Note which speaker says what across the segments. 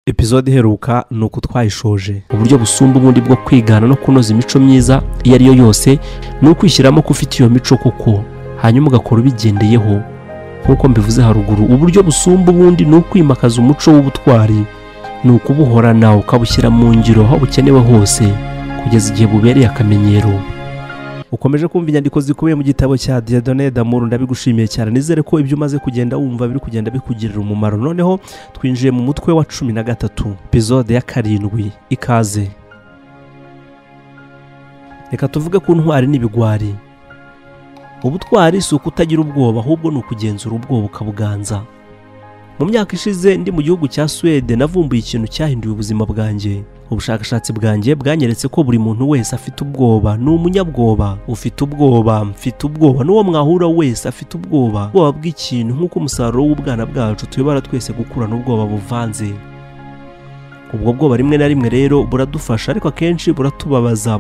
Speaker 1: Episode iheruka ni uko twayishoje. Uburyo busumba ubundi bwo kwigana no kunoza imico myiza iyo ari yo yose ni ukwishyiramo ko ufite iyo mico koko, hanyuma ugakora ubigendeyeho. Nk'uko mbivuze haruguru, uburyo busumba ubundi ni ukwimakaza umuco w'ubutwari, ni ukubuhorana ukabushyira mu ngiro aho bukenewe hose kugeza igihe bubereye akamenyero. Ukomeje kumva inyandiko zikubiye mu gitabo cya Dieudonné D'Amour, ndabigushimiye cyane. Nizere ko ibyo umaze kugenda wumva biri kugenda bikugirira umumaro. Noneho twinjiye mu mutwe wa 13, episode ya 7. Ikaze. Reka tuvuge ku ntwari n'ibigwari. Ubutwari si ukutagira ubwoba, ahubwo ni ukugenzura ubwoba ukabuganza. Mu myaka ishize ndi mu gihugu cya Suède navumbuye ikintu cyahinduye ubuzima bwanjye. Ubushakashatsi bwanjye bwanyeretse ko buri muntu wese afite ubwoba, ni umunyabwoba. Ufite ubwoba, mfite ubwoba, n'uwo mwahura wese afite ubwoba. Ubwoba bw'ikintu nk'uko umusaruro w'ubwana bwacu tuyobora twese gukurana ubwoba buvanze. Ubwo bwoba rimwe na rimwe rero buradufasha, ariko akenshi buratubabaza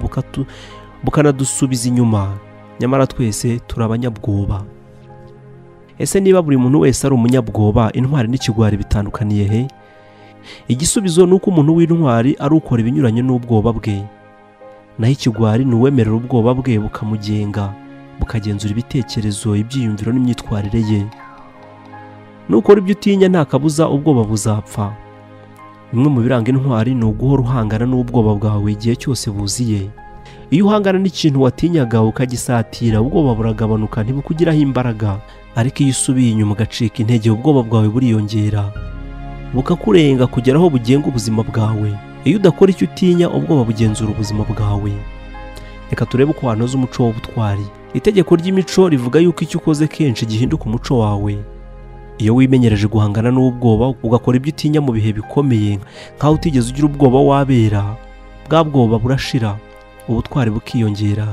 Speaker 1: bukanadusubiza inyuma. Nyamara twese turi abanyabwoba. Ese niba buri muntu wese ari umunyabwoba, intwari n'ikigwari bitandukaniye he? Igisubizo ni uko umuntu w'intwari ari ukora ibinyuranye n'ubwoba bwe, naho ikigwari ni uwemerera ubwoba bwe bukamugenga, bukagenzura ibitekerezo, ibyiyumviro n'imyitwarire ye. Nukora ibyo utinya nta kabuza ubwoba buzapfa. Bimwe mu biranga intwari ni uguhora uhangana n'ubwoba bwawe igihe cyose buziye. Iyo uhangana n'ikintu watinyaga ukagisatira, ubwoba buragabanuka, ntibukugiraho imbaraga. Ariko iyo usubiye inyuma ugacika intege, ubwoba bwawe buriyongera, bukakurenga kugera aho bugenga ubuzima bwawe. Iyo udakora icyo utinya, ubwoba bugenzura ubuzima bwawe. Reka turebe uko wanoza umuco w'ubutwari. Itegeko ry'imico rivuga yuko icyo ukoze kenshi gihinduka umuco wawe. Iyo wimenyereje guhangana n'ubwoba ugakora ibyo utinya mu bihe bikomeye, nkaho utigeze ugira ubwoba wabera, bwa bwoba burashira, ubutwari bukiyongera.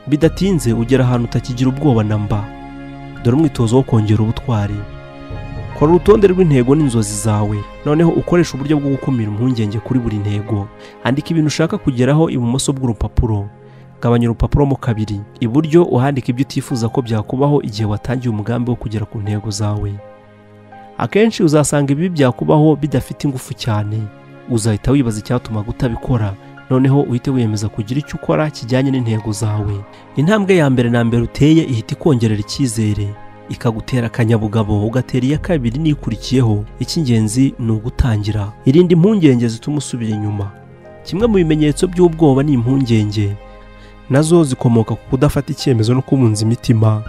Speaker 1: Bidatinze ugera ahantu utakigira ubwoba namba. Dore umwitozo wo kongera ubutwari. Kora urutonde rw'intego n'inzozi zawe, noneho ukoresha uburyo bwo gukumira impungenge kuri buri ntego. Andika ibintu ushaka kugeraho ibumoso bw'urupapuro, gabanya urupapuro mo kabiri. Iburyo uhandika ibyo utifuza ko byakubaho igihe watangiye umugambi wo kugera ku ntego zawe. Akenshi uzasanga ibi byakubaho bidafite ingufu cyane, uzahita wibaza icyatuma utabikora, noneho uhite wiyemeza kugira icyo ukora kijyanye n'intego zawe. Intambwe ya mbere na mbere uteye ihita ikongerera icyizere, ikagutera akanyabugabo, ugatera iya kabiri n'ikurikiyeho. Icy'ingenzi ni ugutangira. Irinde impungenge zituma usubira inyuma. Kimwe mu bimenyetso by'ubwoba ni impungenge, nazo zikomoka ku kudafata icyemezo no kubunza imitima.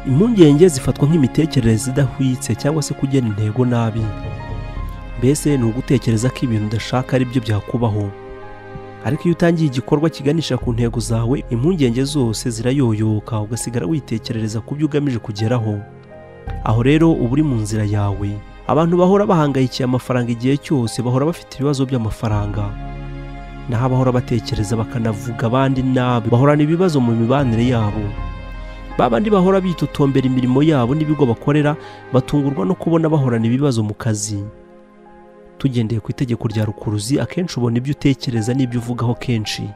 Speaker 1: Impungenge zifatwa nk'imitekerereze idahwitse cyangwa se kugena intego nabi. Mbese ni ugutekereza ko ibintu udashaka ari byo byakubaho. Ariko iyo utangiye igikorwa kiganisha ku ntego zawe, impungenge zose zirayoyoka, ugasigara witekerereza ku byo ugamije kugeraho. Aho rero uba uri mu nzira yawe. Abantu bahora bahangayikiye amafaranga igihe cyose bahora bafite ibibazo by'amafaranga, naho abahora batekereza bakanavuga abandi nabi bahorana ibibazo mu mibanire yabo. Babandi bahora bitotombera imirimo yabo n'ibigo bakorera batungurwa no kubona bahorana ibibazo mu kazi. Tugendeye ku itegeko rya rukuruzi, akenshi ubona ibyo utekereza n'ibyo uvugaho kenshi.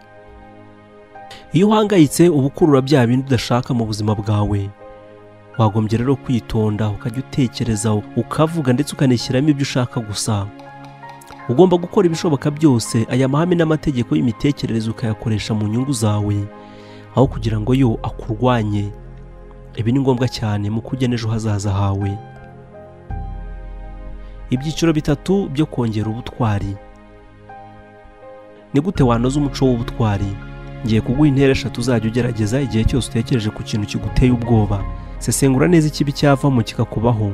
Speaker 1: Iyo uhangayitse uba ukurura bya bintu udashaka mu buzima bwawe. Wagombye rero kwitonda, ukajya utekereza, ukavuga ndetse ukanishyiramo ibyo ushaka gusa. Ugomba gukora ibishoboka byose aya mahame n'amategeko y'imitekerereze ukayakoresha mu nyungu zawe, aho kugira ngo yo akurwanye. Ibi ni ngombwa cyane mu kugena ejo hazaza hawe. Ibyiciro 3 byo kongera ubutwari. Ni gute wanoza umuco w'ubutwari? Ngiye kuguha intera 3 uzajya ugerageza igihe cyose utekereje ku kintu kiguteye ubwoba. Sesengura neza ikibi cyavamo kikakubaho.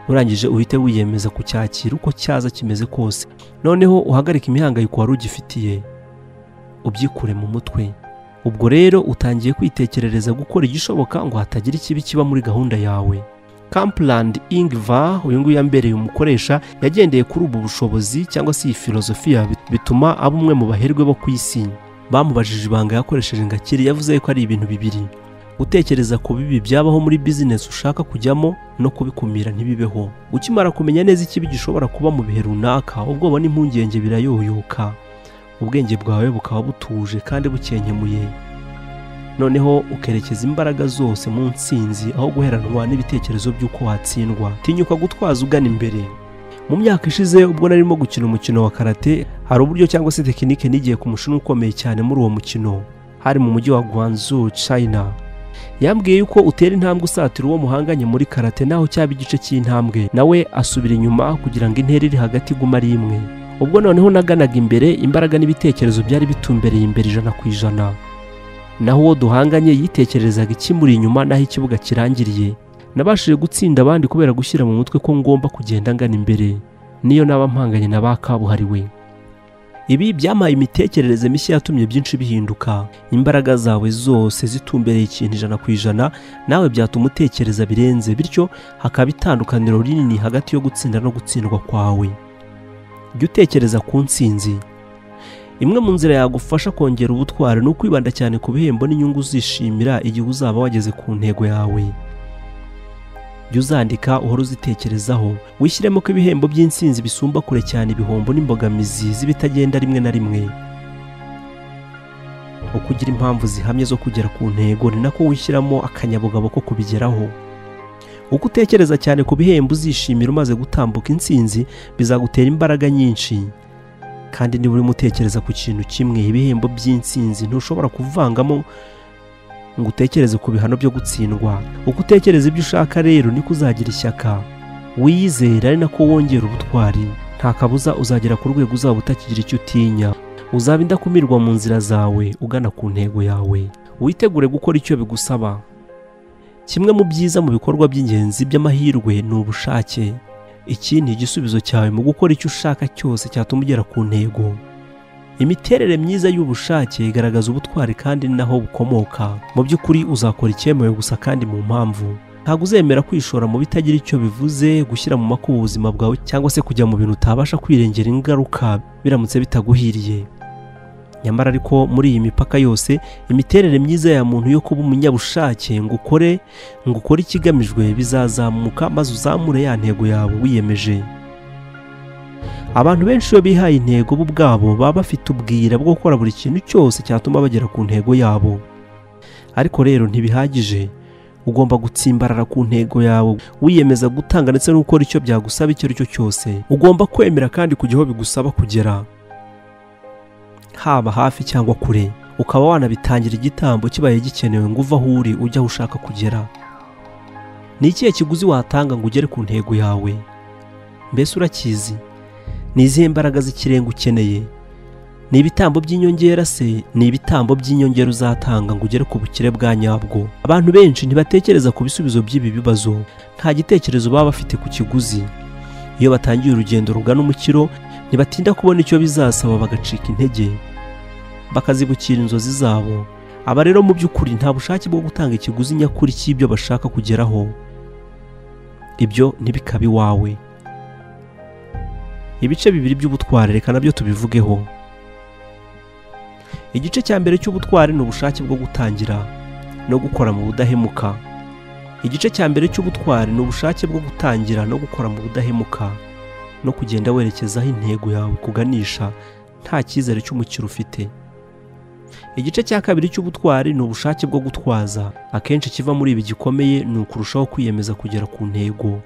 Speaker 1: Urangije uhite wiyemeza kucyakira uko cyaza kimeze kose. Noneho uhagarika imihangayiko wari ugifitiye, ubyikure mu mutwe. Ubwo rero utangiye kwitekerereza gukora igishoboka ngo hatagira ikibi kiba muri gahunda yawe. Campland Ingvar, uyu nguyu yambereye umukoresha, yagendeye kuri ubu bushobozi cyangwa se iyi filozofiya bituma aba umwe mu baherwe bo ku isi. Bamubajije ibanga yakoresheje ngakiri, yavuze ko ari ibintu bibiri: gutekereza ku bibi byabaho muri business ushaka kujyamo no kubikumira ntibibeho. Ukimara kumenya neza ikibi gishobora kuba mu bihe runaka, ubwoba n'impungenge birayoyoka, ubwenge bwawe bukaba butuje kandi bukenkemuye. Noneho ukerekeza imbaraga zose mu ntsinzi aho guheranwa n'ibitekerezo by'uko watsindwa. Tinyuka gutwaza ugana imbere. mu myaka ishize ubwo narimo gukina umukino wa karate, hari uburyo cyangwa se tekinike nigiye ku mushinwa ukomeye cyane muri uwo mukino, hari mu mujyi wa Guangzhou, China. Yambwiye yuko utera intambwe usatira uwo muhanganye muri karate naho cyaba igice cy'intambwe, nawe asubira inyuma kugira ngo intera iri hagati igume ari imwe. Ubwo noneho naganaga imbere, imbaraga n'ibitekerezo byari bitumbereye imbere 100%. Naho uwo duhanganye yitekerezaga ikimuri inyuma naho ikibuga kirangiriye. Nabashije gutsinda abandi kubera gushyira mu mutwe ko ngomba kugenda ngana imbere, niyo naba mpanganye na bakabuhariwe. Ibi byamaye imitekerereze mishya yatumye byinshi bihinduka. Imbaraga zawe zose zitumbereye ikintu 100%, nawe byatuma utekereza birenze, bityo hakaba itandukaniro rinini hagati yo gutsinda no gutsindwa kwawe. Jya utekereza ku ntsinzi. Imwe mu nzira yagufasha kongera ubutwari ni ukwibanda cyane ku bihembo n'inyungu uzishimira igihe uzaba wageze ku ntego yawe. Jya uzandika, uhora uzitekerezaho, wishyiremo ko ibihembo by'intsinzi bisumba kure cyane ibihombo n'imbogamizi z'ibitagenda rimwe na rimwe. Uko ugira impamvu zihamye zo kugera ku ntego, ni nako wishyiramo akanyabugabo ko kubigeraho. Uko utekereza cyane ku bihembo uzishimira umaze gutambuka intsinzi, bizagutera imbaraga nyinshi. Kandi niba urimo utekereza ku kintu kimwe, ibihembo by'intsinzi ntushobora kuvangamo ngo utekereze ku bihano byo gutsindwa. Uko utekereza ibyo ushaka rero niko uzagira ishyaka. Wiyizera ari nako wongera ubutwari. Nta kabuza uzagera ku rwego uzaba utakigira icyo utinya. Uzaba indakumirwa mu nzira zawe ugana ku ntego yawe. Witegure gukora icyo bigusaba. Kimwe mu byiza mu bikorwa by'ingenzi by'amahirwe ni ubushake. Iki ni igisubizo cyawe mu gukora icyo ushaka cyose cyatuma ugera ku ntego. Imiterere myiza y'ubushake igaragaza ubutwari kandi naho bukomoka. Mu by'ukuri uzakora icyemewe gusa kandi mu mpamvu. Ntabwo uzemera kwishora mu bitagira icyo bivuze, gushyira mu makuba ubuzima bwawe cyangwa se kujya mu bintu utabasha kwirengera ingaruka biramutse bitaguhiriye. Nyamara ariko muri iyi mipaka yose, imiterere myiza ya muntu yo kuba umunyabushake ngo ukore ikigamijwe bizazamuka maze uzamure ya ntego yawe wiyemeje. Abantu benshi iyo bihaye intego bo ubwabo baba bafite ubwira bwo gukora buri kintu cyose cyatuma bagera ku ntego yabo. Ariko rero ntibihagije. Ugomba gutsimbarara ku ntego yawe, wiyemeza gutanga ndetse no gukora icyo byagusaba icyo ari cyo cyose. Ugomba kwemera kandi kujya aho bigusaba kugera, haba hafi cyangwa kure. Ukaba wanabitangira igitambo kibaye gikenewe ngo uve aho uri ujya aho ushaka kugera. Ni ikihe kiguzi watanga ngo ugere ku ntego yawe? Mbese urakizi? Ni izihe mbaraga z'ikirenga ukeneye? Ni ibitambo by'inyongera se? Ni ibitambo by'inyongera uzatanga ngo ugere ku bukire bwa nyabwo? Abantu benshi ntibatekereza ku bisubizo by'ibi bibazo. Nta gitekerezo baba bafite ku kiguzi. Iyo batangiye urugendo rugana umukiro, ntibatinda kubona icyo bizasaba bagacika intege, bakazibukira inzozi zabo. Aba rero mu by'ukuri nta bushake bwo gutanga ikiguzi nyakuri cy'ibyo bashaka kugeraho. Ibyo ntibikabe iwawe. Ibice bibiri by'ubutwari reka nabyo tubivugeho. Igice cya mbere cy'ubutwari ni ubushake bwo gutangira no gukora mu budahemuka. Igice cya mbere cy'ubutwari ni ubushake bwo gutangira no gukora mu budahemuka no kugenda werekeza aho intego yawe kuganisha nta cyizere cy'umukiro ufite. Igice cya kabiri cy'ubutwari ni ubushake bwo gutwaza. Akenshi kiva muri ibi gikomeye ni ukurushaho kwiyemeza kugera ku ntego.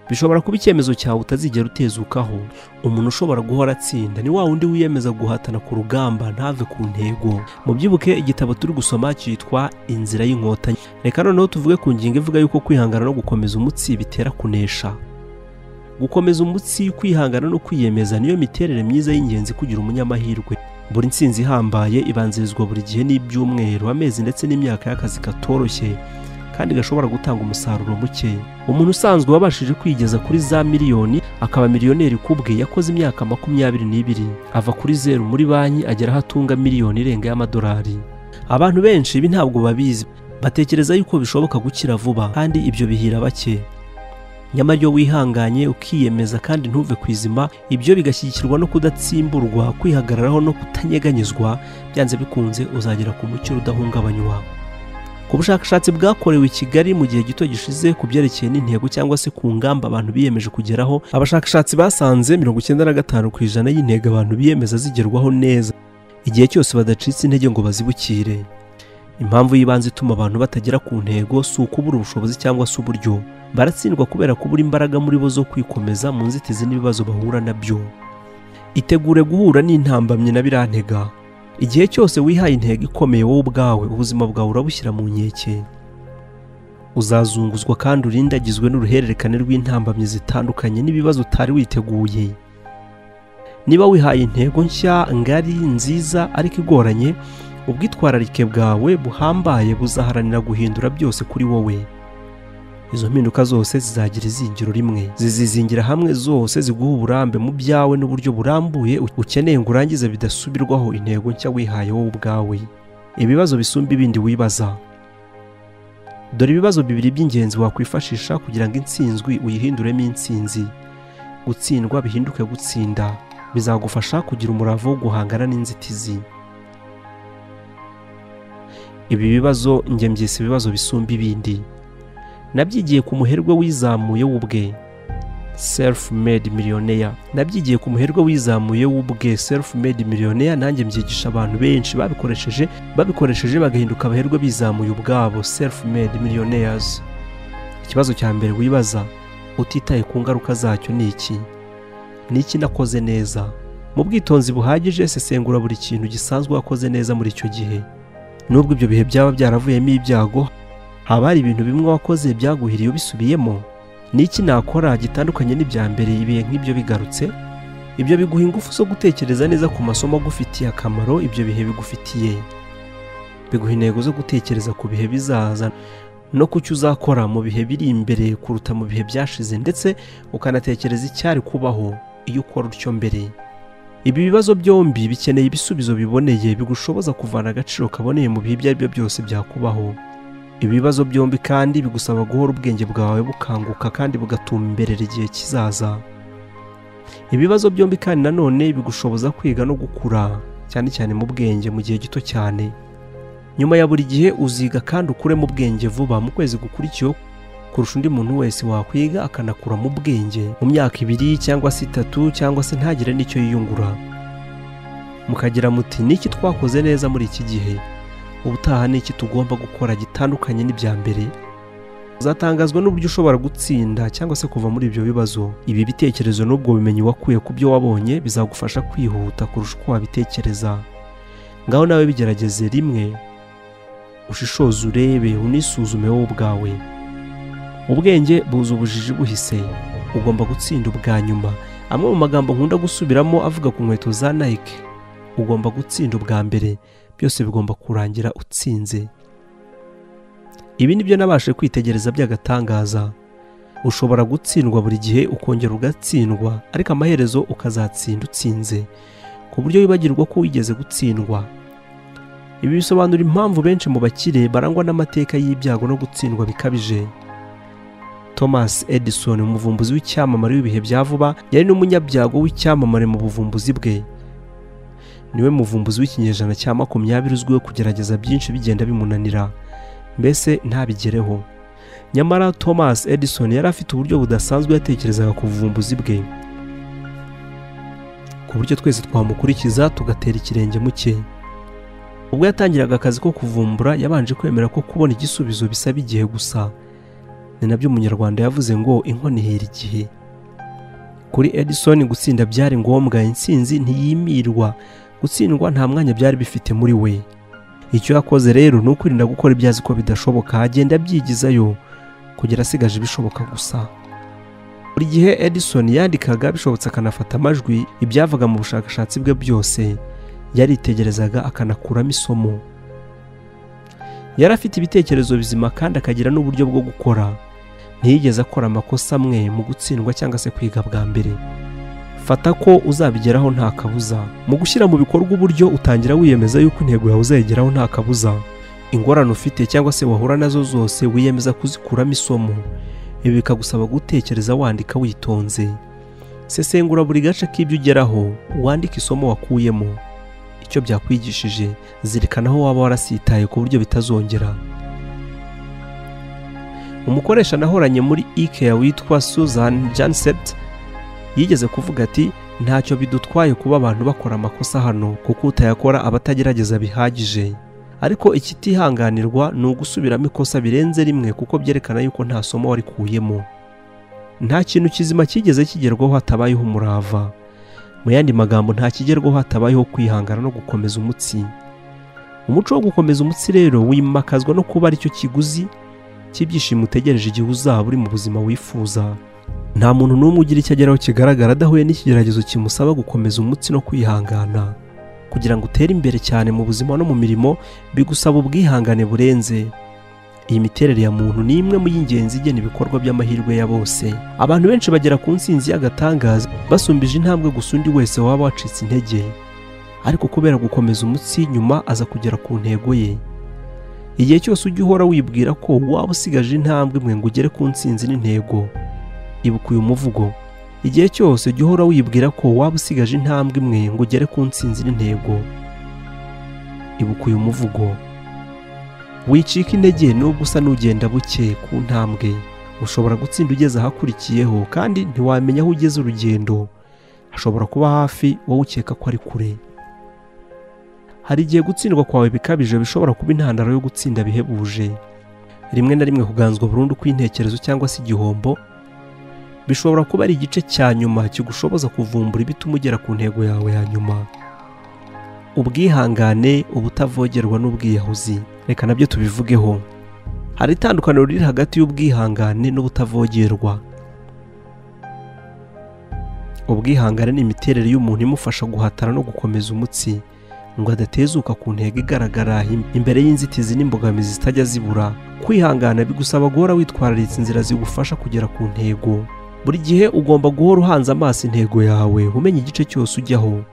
Speaker 1: Bishobora kuba icyemezo cyawe utazigera utezukaho. Umuntu ushobora guhora atsinda ni wa wundi wiyemeza guhatana ku rugamba ntave ku ntego. Mubyibuke igitabo turi gusoma cyitwa Inzira y'Inkotanyi. Reka noneho tuvuge ku ngingo ivuga yuko kwihangana no gukomeza umutsi bitera kunesha. Gukomeza umutsi, kwihangana no kwiyemeza niyo miterere myiza y'ingenzi kugira umunyamahirwe. Buri ntsinzi ihambaye ibanzirizwa buri gihe n'ibyumweru, amezi ndetse n'imyaka y'akazi katoroshye kandi gashobora gutanga umusaruro muke. Umuntu usanzwe wabashije kwigeza kuri za miliyoni akaba miliyoneri kubwe yakoze imyaka 22, ava kuri zero muri banki agera aho atunga miliyoni irenga y'amadolari. Abantu benshi ibi ntabwo babizi, batekereza yuko bishoboka gukira vuba kandi ibyo bihira bake. Nyamara iyo wihanganye ukiyemeza kandi ntuve kwizima, ibyo bigashyigikirwa no kudatsimburwa, kwihagararaho no kutanyeganyezwa, byanze bikunze uzagera ku mucyo udahungabanywa. Ku bushakashatsi bwakorewe i Kigali mu gihe gito gishize ku byerekeye n'intego cyangwa se ku ngamba abantu biyemeje kugeraho, abashakashatsi basanze 95% y'intego abantu biyemeza zigerwaho neza igihe cyose badacitse intege ngo bazibukire. impamvu y'ibanze ituma abantu batagera ku ntego si ukubura ubushobozi cyangwa se uburyo. Baratsindwa kubera kubura imbaraga muri bo zo kwikomeza mu nzitizi n'ibibazo bahura nabyo. Itegure guhura n'intambamyi na birantega. Igihe cyose wihaye intego ikomeye wowe ubwawe, ubuzima bwawe urabushyira mu nkeke. Uzazunguzwa kandi urindagizwe n'uruhererekane rw'intambamyi zitandukanye n'ibibazo utari witeguye. Niba wihaye intego nshya, ngari, nziza ariko igoranye, ubwitwararike bwawe buhambaye buzaharanira guhindura byose kuri wowe. Izo mpinduka zose zizagira izingiro rimwe, zizizingira hamwe zose ziguha uburambe mu byawe n'uburyo burambuye ukeneye ngo urangize bidasubirwaho intego nshya wihaye wowe ubwawe. Ibibazo bisumba ibindi wibaza. Dore ibibazo bibiri by'ingenzi wakwifashisha kugira ngo intsinzwi uyihinduremo intsinzi. Gutsindwa bihinduke gutsinda. Bizagufasha kugira umurava wo guhangana n'inzitizi. Ibi bibazo njye mbyise ibibazo bisumba ibindi. Nabyigiye ku muherwe wizamuye w'ubwe, self-made millionaire. Nabyigiye ku muherwe wizamuye w'ubwe, self-made millionaire. Nanjye mbyigisha abantu benshi babikoresheje bagahinduka abaherwe bizamuye ubwabo, self-made millionaires. Ikibazo cya mbere wibaza utitaye ku ngaruka zacyo ni iki? Ni iki nakoze neza? Mu bwitonzi buhagije sesengura buri kintu gisanzwe wakoze neza muri icyo gihe. Nubwo ibyo bihe byaba byaravuyemo ibyago, haba hari ibintu bimwe wakoze byaguhiriye ubisubiyemo. Ni iki nakora gitandukanye n'ibya mbere ibihe nk'ibyo bigarutse? Ibyo biguha ingufu zo gutekereza neza ku masomo agufitiye akamaro ibyo bihe bigufitiye. Biguha intego zo gutekereza ku bihe bizaza no ku cyo uzakora mu bihe biri imbere kuruta mu bihe byashize, ndetse ukanatekereza icyari kubaho iyo ukora utyo mbere. Ibi bibazo byombi bikeneye ibisubizo biboneye bigushoboza kuvana agaciro kaboneye mu bihe ibyo ari byo byose byakubaho. Ibi bibazo byombi kandi bigusaba guhora ubwenge bwawe bukanguka kandi bugatumberera igihe kizaza. Ibibazo byombi kandi nanone bigushoboza kwiga no gukura, cyane cyane mu bwenge mu gihe gito cyane. Nyuma ya buri gihe uziga kandi ukure mu bwenge vuba mu kwezi gukurikiyeho kurusha undi muntu wese wakwiga akanakura mu bwenge mu myaka 2 cyangwa se 3 cyangwa se ntagire n'icyo yiyungura. Mukagira muti niki twakoze neza muri iki gihe? Ubutaha niki tugomba gukora gitandukanye n'ibya mbere? Uzatangazwa n'uburyo ushobora gutsinda cyangwa se kuva muri ibyo bibazo. Ibi bitekerezo n'ubwo bumenyi wakuye ku byo wabonye bizagufasha kwihuta kurusha uko wabitekereza. Ngaho nawe bigerageze rimwe, ushishoze urebe unisuzume wowe ubwawe. Ubwenge buza ubujiji buhise. Ugomba gutsinda ubwa nyuma. Amwe mu magambo nkunda gusubiramo avuga ku nkweto za Nike. Ugomba gutsinda ubwa mbere. Byose bigomba kurangira utsinze. Ibi nibyo nabashe kwitegereza by'agatangaza. Ushobora gutsindwa buri gihe ukongera ugatsindwa, ariko amaherezo ukazatsinda utsinze, ku buryo wibagirwa ko wigeze gutsindwa. Ibi bisobanura impamvu benshi mu bakire barangwa n'amateka y'ibyago no gutsindwa bikabije. Thomas Edison, umuvumbuzi w'icyamamare w'ibihe bya vuba, yari n'umunyabyago w'icyamamare mu buvumbuzi bwe. Niwe muvumbuzi w'ikinyejana cya 20 uzwiho kugerageza byinshi bigenda bimunanira, mbese ntabigereho. Nyamara Thomas Edison yari afite uburyo budasanzwe yatekerezaga ku buvumbuzi bwe, ku buryo twese twamukurikiza tugatera ikirenge mu cye. Ubwo yatangiraga akazi ko kuvumbura, yabanje kwemera ko kubona igisubizo bisaba igihe gusa. Ni nabyo umunyarwanda yavuze ngo inkono ihera igihe. Kuri Edison gutsinda byari ngombwa, intsinzi ntiyimirwa. Gutsindwa nta mwanya byari bifite muri we. Icyo yakoze rero ni ukwirinda gukora ibyazi ko bidashoboka, agenda abyigizayo kugera asigaje ibishoboka gusa. Buri gihe Edison yandikaga, bishobotse akanafata amajwi ibyavaga mu bushakashatsi bwe byose, yaritegerezaga akanakuramo isomo. Yari afite ibitekerezo bizima kandi akagira n'uburyo bwo gukora. Ntiyigeze akora amakosa amwe mu gutsindwa cyangwa se kwiga bwa mbere. Fata ko uzabigeraho nta kabuza. Mu gushyira mu bikorwa uburyo utangira wiyemeza yuko intego yawe uzayigeraho nta kabuza. Ingorane ufite cyangwa se wahura nazo zose wiyemeza kuzikuramo isomo. Ibi bikagusaba gutekereza wandika witonze. Sesengura buri gace k'ibyo ugeraho, wandika isomo wakuyemo, icyo byakwigishije. Zirikana aho waba warasitaye ku buryo bitazongera. Umukoresha nahoranye muri IKEA witwa Susan Janset yigeze kuvuga ati, ntacyo bidutwaye kuba abantu bakora amakosa hano, kuko utayakora abatagerageza bihagije. ariko ikitihanganirwa ni ugusubiramo ikosa birenze rimwe kuko byerekana yuko nta somo warikuyemo. Nta kintu kizima kigeze kigerwaho hatabayeho umurava. Mu yandi magambo, nta kigerwaho hatabayeho kwihangana no gukomeza umutsi. Umuco wo gukomeza umutsi rero wimakazwa no kuba aricyo kiguzi cy'ibyishimo utegereje igihe uzaba uri mu buzima wifuza. Nta muntu n'umwe ugira icyo ageraho kigaragara adahuye n'ikigeragezo kimusaba gukomeza umutsi no kwihangana. Kugira ngo utere imbere cyane mu buzima no mu mirimo bigusaba ubwihangane burenze. Iyi miterere ya muntu ni imwe mu y'ingenzi igena ibikorwa by'amahirwe ya bose. Abantu benshi bagera ku ntsinzi y'agatangaza basumbije intambwe gusa undi wese waba wacitse intege, ariko kubera gukomeza umutsi nyuma aza kugera ku ntego ye. Igihe cyose ujya uhora wibwira ko waba usigaje intambwe imwe ngo ugere ku ntsinzi n'intego, ibuka uyu muvugo. Igihe cyose ujya uhora wibwira ko waba usigaje intambwe imwe ngo ugere ku ntsinzi n'intego, ibuka uyu muvugo. Wicika intege nubwo usa n'ugenda buke ku ntambwe. Ushobora gutsinda ugeze ahakurikiyeho kandi ntiwamenya aho ugeze urugendo. Hashobora kuba hafi wowe ukeka ko ari kure. Hari igihe gutsindwa kwawe bikabije bishobora kuba intandaro yo gutsinda bihebuje. Rimwe na rimwe kuganzwa burundu kw'intekerezo cyangwa se igihombo bishobora kuba ari igice cya nyuma kigushoboza kuvumbura ibituma ugera ku ntego yawe ya nyuma. Ubwihangane, ubutavogerwa n'ubwiyahuzi. Reka nabyo tubivugeho. Hari itandukaniro riri hagati y'ubwihangane n'ubutavogerwa. Ubwihangane ni imiterere y'umuntu imufasha guhatana no gukomeza umutsi ngo adatezuka ku ntego igaragara imbere y'inzitizi n'imbogamizi zitajya zibura. Kwihangana bigusaba guhora witwararitse inzira zigufasha kugera ku ntego. Buri gihe ugomba guhora uhanze amaso intego yawe, umenya igice cyose ujyaho,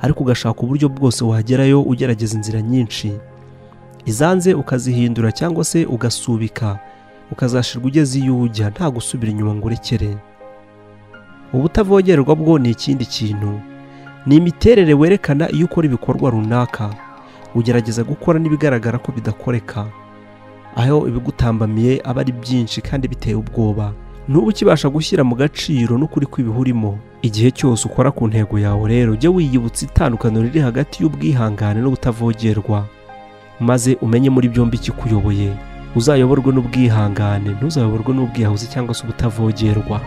Speaker 1: ariko ugashaka uburyo bwose wagerayo ugerageza inzira nyinshi. Izanze ukazihindura cyangwa se ugasubika, ukazashirwa ugeze iyo ujya nta gusubira inyuma ngo urekere. Ubutavogerwa bwo ni ikindi kintu. Ni imiterere werekana iyo ukora ibikorwa runaka, ugerageza gukora n'ibigaragara ko bidakoreka, aho ibigutambamiye aba ari byinshi kandi biteye ubwoba. N'ubu ukibasha gushyira mu gaciro n'ukuri kw'ibihurimo. Igihe cyose ukora ku ntego yawe rero jya wiyibutsa itandukaniro riri hagati y'ubwihangane n'ubutavogerwa, maze umenye muri byombi ikikuyoboye. Uzayoborwe n'ubwihangane, ntuzayoborwe n'ubwiyahuzi cyangwa se ubutavogerwa.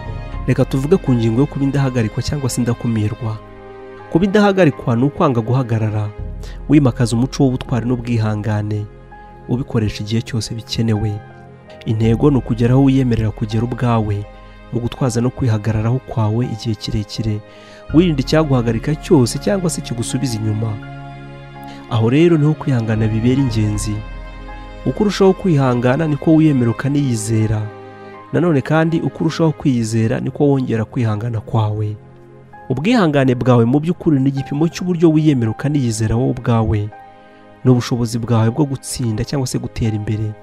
Speaker 1: Reka tuvuge ku ngingo yo kuba indahagarikwa cyangwa se indakumirwa. Kuba indahagarikwa ni ukwanga guhagarara, wimakaza umuco w'ubutwari n'ubwihangane, ubikoresha igihe cyose bikenewe. Intego ni ukugera aho wiyemerera kugera ubwawe, mu gutwaza no kwihagararaho kwawe igihe kirekire, wirinda icyaguhagarika cyose cyangwa se kigusubiza inyuma. Aho rero niho kwihangana bibera ingenzi. Uko urushaho kwihangana niko wiyemera ukaniyizera. Nanone kandi uko urushaho kwiyizera niko wongera kwihangana kwawe. Ubwihangane bwawe mu by'ukuri ni igipimo cy'uburyo wiyemera ukaniyizera wowe ubwawe. Ni ubushobozi bwawe bwo gutsinda cyangwa se gutera imbere.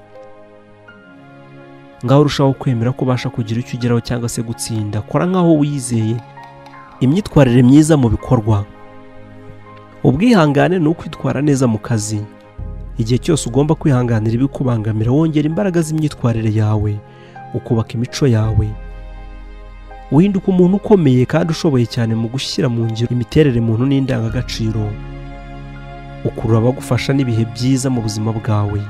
Speaker 1: Ngaho urushaho kwemera ko ubasha kugira icyo ugeraho cyangwa se gutsinda. Kora nkaho wizeye. Imyitwarire myiza mu bikorwa. Ubwihangane ni ukwitwara neza mu kazi. Igihe cyose ugomba kwihanganira ibikubangamira, wongera imbaraga z'imyitwarire yawe, ukubaka imico yawe. Uhinduka umuntu ukomeye kandi ushoboye cyane mu gushyira mu ngiro imiterere muntu n'indangagaciro. Ukurura abagufasha n'ibihe byiza mu buzima bwawe.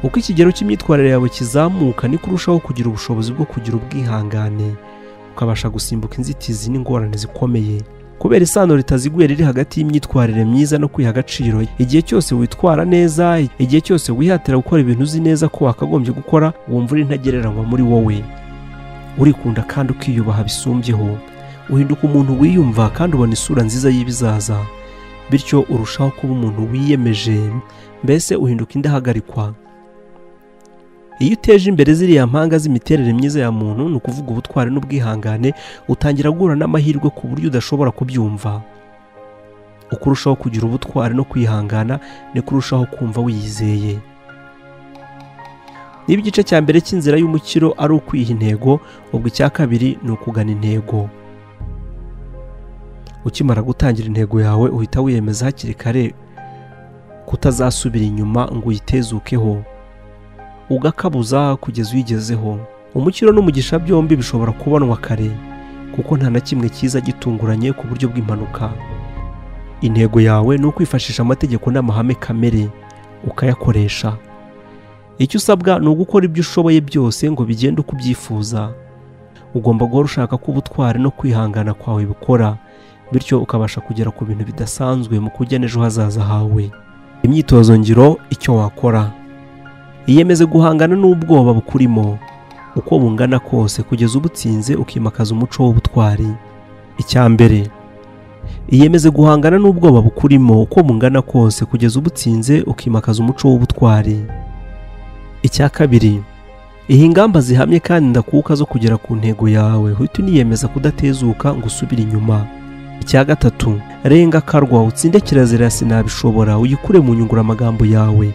Speaker 1: Uko ikigero cy'imyitwarire yawe kizamuka niko urushaho kugira ubushobozi bwo kugira ubwihangane, ukabasha gusimbuka inzitizi n'ingorane zikomeye. Kubera isano ritaziguye riri hagati y'imyitwarire myiza no kwiha agaciro, igihe cyose witwara neza, igihe cyose wihatira gukora ibintu uzi neza ko wakagombye gukora, wumva uri ntagereranywa muri wowe. Urikunda kandi ukiyubaha bisumbyeho. Uhinduka umuntu wiyumva kandi ubona isura nziza y'ibizaza. Bityo urushaho kuba umuntu wiyemeje, mbese uhinduka indahagarikwa. Iyo uteje imbere ziriya mpanga z'imiterere myiza ya muntu, ni ukuvuga ubutwari n'ubwihangane, utangira guhura n'amahirwe ku buryo udashobora kubyumva. Uko urushaho kugira ubutwari no kwihangana niko urushaho kumva wiyizeye. Niba igice cya mbere cy'inzira y'umukiro ari ukwiha intego, ubwo icya kabiri ni ukugana intego. Ukimara gutangira intego yawe uhita wiyemeza hakiri kare kutazasubira inyuma ngo uyitezukeho, ugakabuza kugeza uyigezeho. Umukiro n'umugisha byombi bishobora kubonwa kare, kuko nta na kimwe cyiza gitunguranye ku buryo bw'impanuka. intego yawe ni ukwifashisha amategeko n'amahame kamere ukayakoresha. Icyo usabwa ni ugukora ibyo ushoboye byose ngo bigende uko ubyifuza. Ugomba guhora ushaka ko ubutwari no kwihangana kwawe bikora, bityo ukabasha kugera ku bintu bidasanzwe mu kugena ejo hazaza hawe. Imyitozo ngiro, icyo wakora: iyemeze guhangana n'ubwoba bukurimo uko bungana kose kugeza ubutsinze, ukimakaza umuco w'ubutwari. Icya mbere, iyemeze guhangana n'ubwoba bukurimo uko bungana kose kugeza ubutsinze, ukimakaza umuco w'ubutwari. Icya kabiri, iha ingamba zihamye kandi ndakuka zo kugera ku ntego yawe, uhita uniyemeza kudatezuka ngo usubire inyuma. Icya gatatu, renga akarwa utsinde kirazira ya sinabishobora, uyikure mu nyunguramagambo yawe,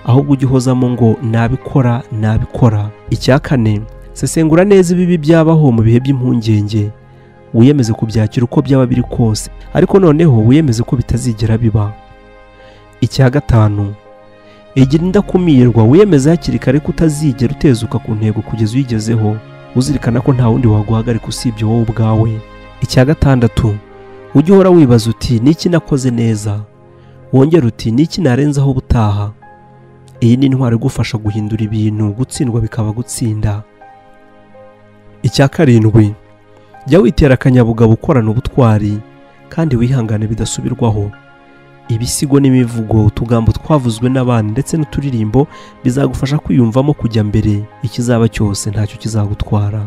Speaker 1: ahubwo ujye uhozamo ngo nabikora nabikora. Icya kane, sesengura neza ibibi byabaho mu bihe by'impungenge, wiyemeze kubyakira uko byaba biri kose, ariko noneho wiyemeze ko bitazigera biba. Icya gatanu, igira indakumirwa, wiyemeze hakiri kare ko utazigera utezuka ku ntego kugeza uyigezeho, uzirikana ko nta wundi waguhagarika usibye wowe ubwawe. Icya gatandatu, ujye uhora wibaza uti niki nakoze neza, wongera uti niki narenzaho ubutaha. Iyi ni intwaro igufasha guhindura ibintu, gutsindwa bikaba gutsinda. Icya karindwi, jya witera akanyabugabo ukorana ubutwari kandi wihangane bidasubirwaho. Ibisigo n'imivugo, utugambo twavuzwe n'abandi ndetse n'uturirimbo bizagufasha kwiyumvamo kujya mbere, ikizaba cyose ntacyo kizagutwara.